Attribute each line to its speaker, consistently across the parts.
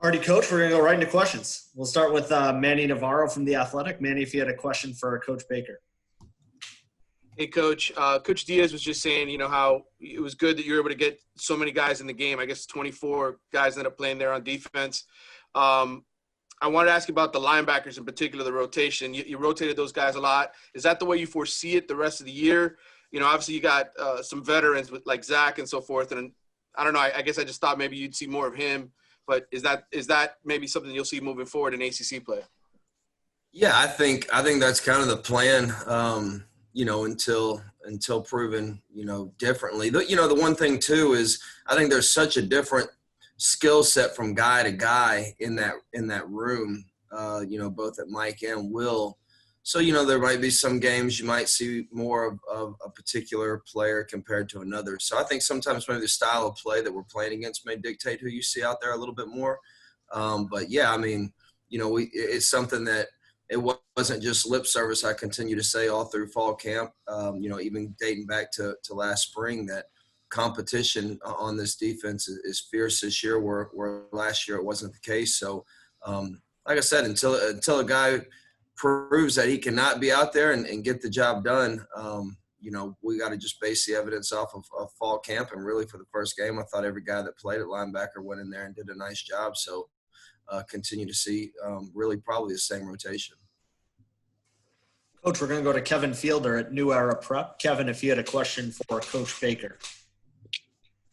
Speaker 1: Alrighty, Coach, we're going to go right into questions. We'll start with Manny Navarro from The Athletic. Manny, if you had a question for Coach Baker.
Speaker 2: Hey, Coach. Coach Diaz was just saying, how it was good that you were able to get so many guys in the game. I guess 24 guys ended up playing there on defense. I wanted to ask you about the linebackers in particular, the rotation. You rotated those guys a lot. Is that the way you foresee it the rest of the year? Obviously you got some veterans with like Zach and so forth. And I don't know, I guess I just thought maybe you'd see more of him. But is that maybe something you'll see moving forward in ACC play?
Speaker 3: Yeah, I think that's kind of the plan. Until proven, differently. The one thing too is I think there's such a different skill set from guy to guy in that room. Both at Mike and Will. So, there might be some games you might see more of a particular player compared to another. So I think sometimes maybe the style of play that we're playing against may dictate who you see out there a little bit more. But yeah, I mean, it's something that it wasn't just lip service. I continue to say all through fall camp, even dating back to last spring, that competition on this defense is fierce this year, where last year it wasn't the case. So, like I said, until a guy proves that he cannot be out there and get the job done, we got to just base the evidence off of fall camp. And really for the first game, I thought every guy that played at linebacker went in there and did a nice job. So continue to see really probably the same rotation.
Speaker 1: Coach, we're going to go to Kevin Fielder at New Era Prep. Kevin, if you had a question for Coach Baker.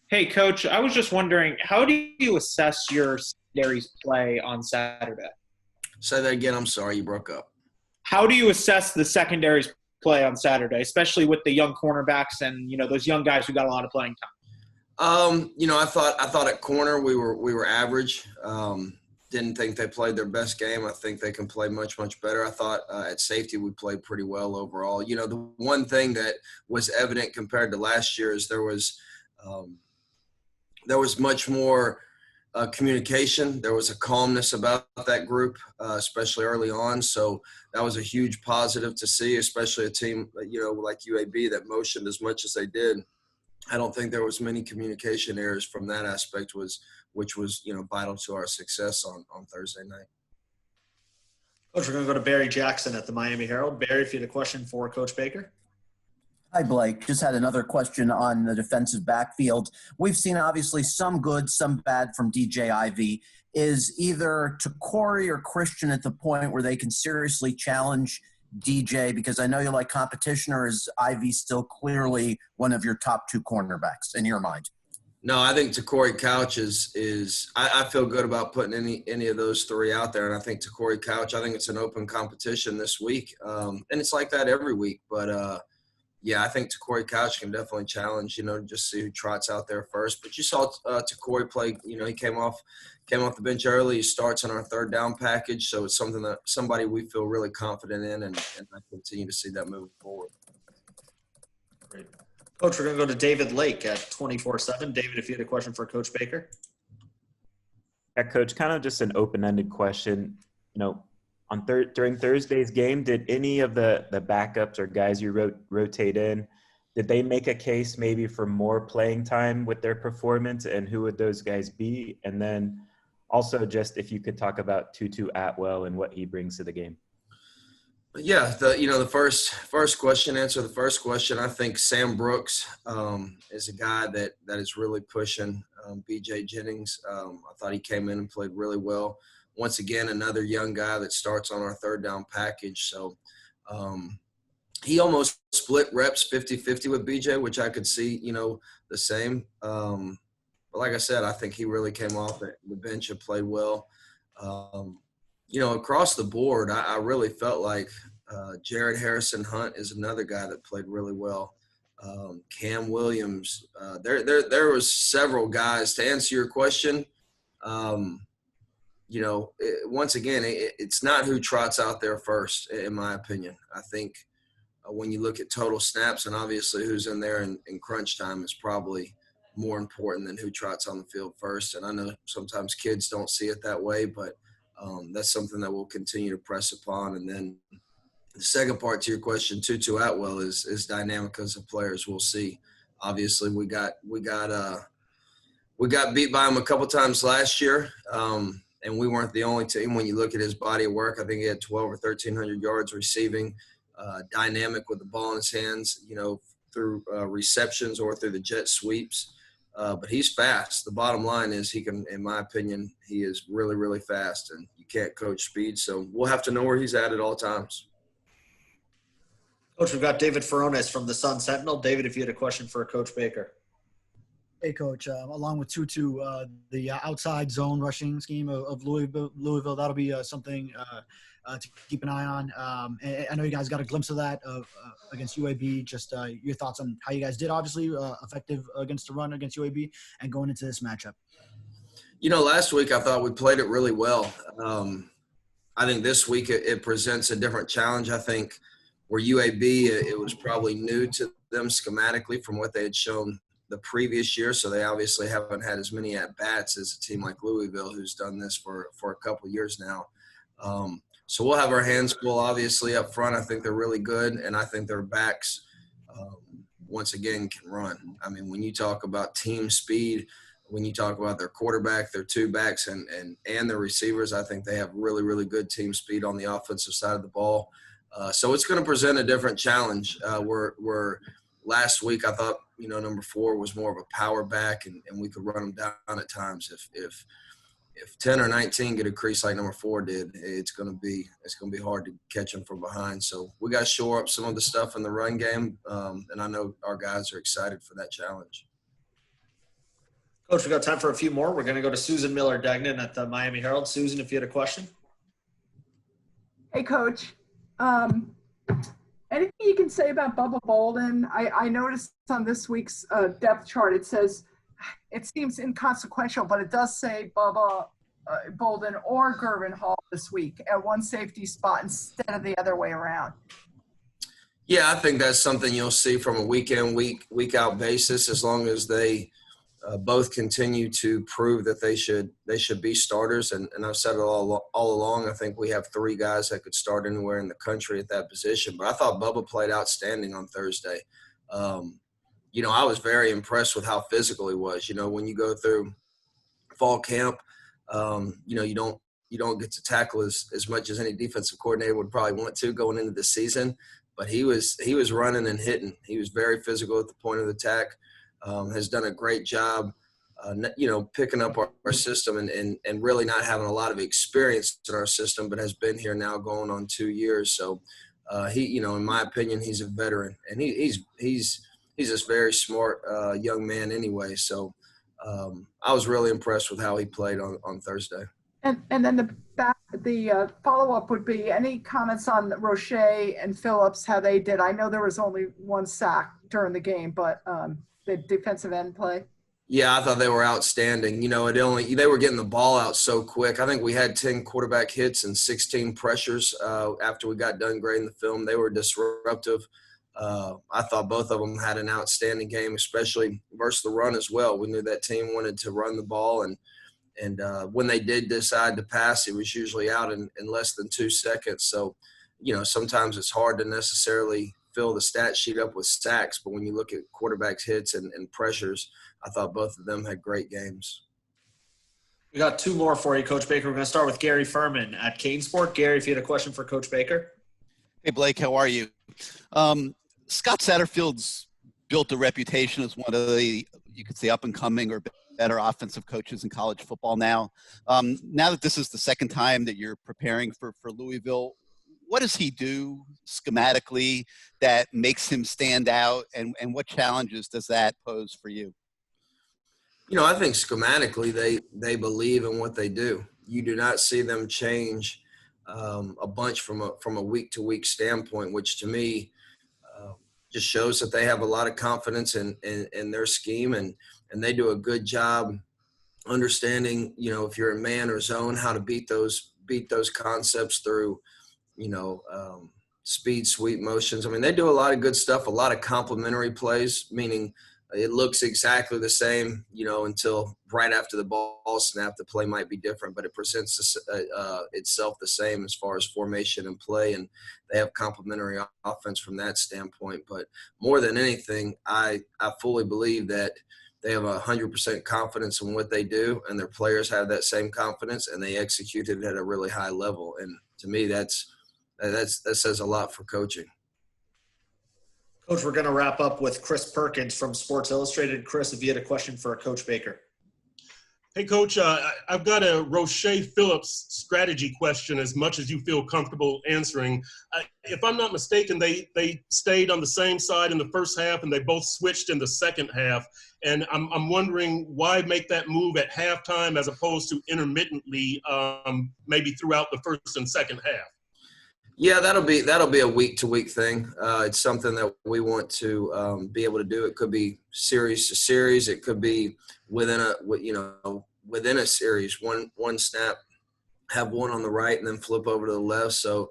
Speaker 4: Hey, Coach, I was just wondering, how do you assess your secondary's play on Saturday?
Speaker 3: Say that again. I'm sorry, you broke up.
Speaker 4: How do you assess the secondary's play on Saturday, especially with the young cornerbacks and, those young guys who got a lot of playing time?
Speaker 3: I thought at corner we were average. Didn't think they played their best game. I think they can play much, much better. I thought at safety we played pretty well overall. The one thing that was evident compared to last year is there was much more communication. There was a calmness about that group, especially early on. So that was a huge positive to see, especially a team, like UAB that motioned as much as they did. I don't think there was many communication errors from that aspect, which was vital to our success on Thursday night.
Speaker 1: Coach, we're going to go to Barry Jackson at the Miami Herald. Barry, if you had a question for Coach Baker.
Speaker 5: Hi, Blake. Just had another question on the defensive backfield. We've seen obviously some good, some bad from DJ Ivy. Is either Corey or Christian at the point where they can seriously challenge DJ? Because I know you like competition, or is Ivy still clearly one of your top two cornerbacks in your mind?
Speaker 3: No, I think Corey Couch is I feel good about putting any of those three out there. And I think Corey Couch, I think it's an open competition this week. And it's like that every week. But, yeah, I think Corey Couch can definitely challenge, just see who trots out there first. But you saw Corey play, he came off the bench early. He starts on our third down package. So it's somebody we feel really confident in, and I continue to see that moving forward.
Speaker 1: Great. Coach, we're going to go to David Lake at 24/7. David, if you had a question for Coach Baker.
Speaker 6: Yeah, Coach, kind of just an open-ended question. During Thursday's game, did any of the backups or guys you rotate in, did they make a case maybe for more playing time with their performance, and who would those guys be? And then also just if you could talk about Tutu Atwell and what he brings to the game.
Speaker 3: Yeah, the first question, answer the first question. I think Sam Brooks is a guy that is really pushing BJ Jennings. I thought he came in and played really well. Once again, another young guy that starts on our third down package. So he almost split reps 50-50 with BJ, which I could see, the same. But like I said, I think he really came off the bench and played well. Across the board, I really felt like Jared Harrison Hunt is another guy that played really well. Cam Williams. There was several guys. To answer your question, once again, it's not who trots out there first, in my opinion. I think when you look at total snaps, and obviously who's in there in crunch time is probably more important than who trots on the field first. And I know sometimes kids don't see it that way, but that's something that we'll continue to press upon. And then the second part to your question, Tutu Atwell is dynamic as a player, as we'll see. Obviously, we got beat by him a couple times last year. And we weren't the only team. When you look at his body of work, I think he had 12 or 1,300 yards receiving, dynamic with the ball in his hands, through receptions or through the jet sweeps. But he's fast. The bottom line is he can, in my opinion, he is really, really fast, and you can't coach speed. So we'll have to know where he's at all times.
Speaker 1: Coach, we've got David Furones from the Sun Sentinel. David, if you had a question for Coach Baker.
Speaker 7: Hey, Coach. Along with Tutu, the outside zone rushing scheme of Louisville, that'll be something to keep an eye on. And I know you guys got a glimpse of that against UAB. Just your thoughts on how you guys did, obviously, effective against the run against UAB and going into this matchup.
Speaker 3: Last week I thought we played it really well. I think this week it presents a different challenge. I think where UAB, it was probably new to them schematically from what they had shown the previous year, so they obviously haven't had as many at-bats as a team like Louisville, who's done this for a couple of years now. So we'll have our hands full, obviously, up front. I think they're really good, and I think their backs, once again, can run. I mean, when you talk about team speed, when you talk about their quarterback, their two backs, and their receivers, I think they have really, really good team speed on the offensive side of the ball. So it's going to present a different challenge. Where last week I thought, number 4 was more of a power back, and we could run them down at times. If 10 or 19 get a crease like number 4 did, it's going to be hard to catch them from behind. So we got to shore up some of the stuff in the run game, and I know our guys are excited for that challenge.
Speaker 1: Coach, we've got time for a few more. We're going to go to Susan Miller-Degnan at the Miami Herald. Susan, if you had a question.
Speaker 8: Hey, Coach. Anything you can say about Bubba Bolden? I noticed on this week's depth chart, it seems inconsequential, but it does say Bubba Bolden or Gervin Hall this week at one safety spot instead of the other way around.
Speaker 3: Yeah, I think that's something you'll see from a week in, week out basis, as long as they both continue to prove that they should be starters. And I've said it all along. I think we have 3 guys that could start anywhere in the country at that position. But I thought Bubba played outstanding on Thursday. I was very impressed with how physical he was. When you go through fall camp, you don't get to tackle as much as any defensive coordinator would probably want to going into the season. But he was running and hitting. He was very physical at the point of attack. Has done a great job, picking up our system and really not having a lot of experience in our system, but has been here now going on 2 years. So he, in my opinion, he's a veteran, and he's this very smart young man anyway. So I was really impressed with how he played on Thursday.
Speaker 8: And then the follow-up would be any comments on Roche and Phillips, how they did? I know there was only 1 sack during the game, but the defensive end play?
Speaker 3: Yeah, I thought they were outstanding. They were getting the ball out so quick. I think we had 10 quarterback hits and 16 pressures after we got done grading the film. They were disruptive. I thought both of them had an outstanding game, especially versus the run as well. We knew that team wanted to run the ball, and when they did decide to pass, it was usually out in less than 2 seconds. So, sometimes it's hard to necessarily fill the stat sheet up with sacks, but when you look at quarterbacks hits and pressures, I thought both of them had great games.
Speaker 1: We got 2 more for you, Coach Baker. We're going to start with Gary Furman at CaneSport. Gary, if you had a question for Coach Baker.
Speaker 9: Hey, Blake, how are you? Scott Satterfield's built a reputation as one of the, you could say, up-and-coming or better offensive coaches in college football now. Now that this is the second time that you're preparing for Louisville, what does he do schematically that makes him stand out, and what challenges does that pose for you?
Speaker 3: I think schematically they believe in what they do. You do not see them change a bunch from a week-to-week standpoint, which to me just shows that they have a lot of confidence in their scheme, and they do a good job understanding, if you're in man or zone, how to beat those concepts through speed, sweep motions. I mean, they do a lot of good stuff, a lot of complementary plays, meaning it looks exactly the same, until right after the ball snap, the play might be different, but it presents itself the same as far as formation and play, and they have complementary offense from that standpoint. But more than anything, I fully believe that they have 100% confidence in what they do, and their players have that same confidence, and they execute it at a really high level. And to me, that says a lot for coaching.
Speaker 1: Coach, we're going to wrap up with Chris Perkins from Sports Illustrated. Chris, if you had a question for Coach Baker.
Speaker 10: Hey, Coach, I've got a Roche Phillips strategy question as much as you feel comfortable answering. If I'm not mistaken, they stayed on the same side in the first half, and they both switched in the second half. And I'm wondering why make that move at halftime as opposed to intermittently, maybe throughout the first and second half?
Speaker 3: Yeah, that'll be a week-to-week thing. It's something that we want to be able to do. It could be series to series. It could be within a series. One snap, have one on the right, and then flip over to the left. So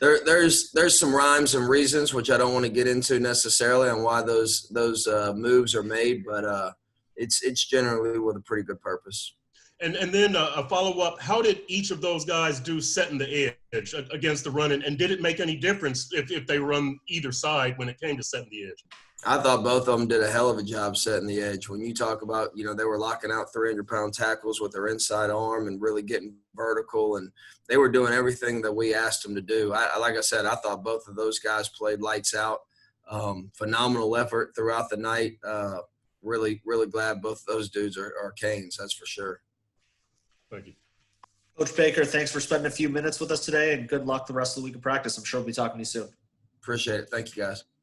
Speaker 3: there's some rhymes and reasons, which I don't want to get into necessarily, on why those moves are made, but it's generally with a pretty good purpose.
Speaker 10: And then a follow-up, how did each of those guys do setting the edge against the run? And did it make any difference if they run either side when it came to setting the edge?
Speaker 3: I thought both of them did a hell of a job setting the edge. When you talk about, they were locking out 300-pound tackles with their inside arm and really getting vertical, and they were doing everything that we asked them to do. Like I said, I thought both of those guys played lights out. Phenomenal effort throughout the night. Really, really glad both of those dudes are Canes, that's for sure.
Speaker 10: Thank you.
Speaker 1: Coach Baker, thanks for spending a few minutes with us today, and good luck the rest of the week of practice. I'm sure we'll be talking to you soon.
Speaker 3: Appreciate it. Thank you, guys.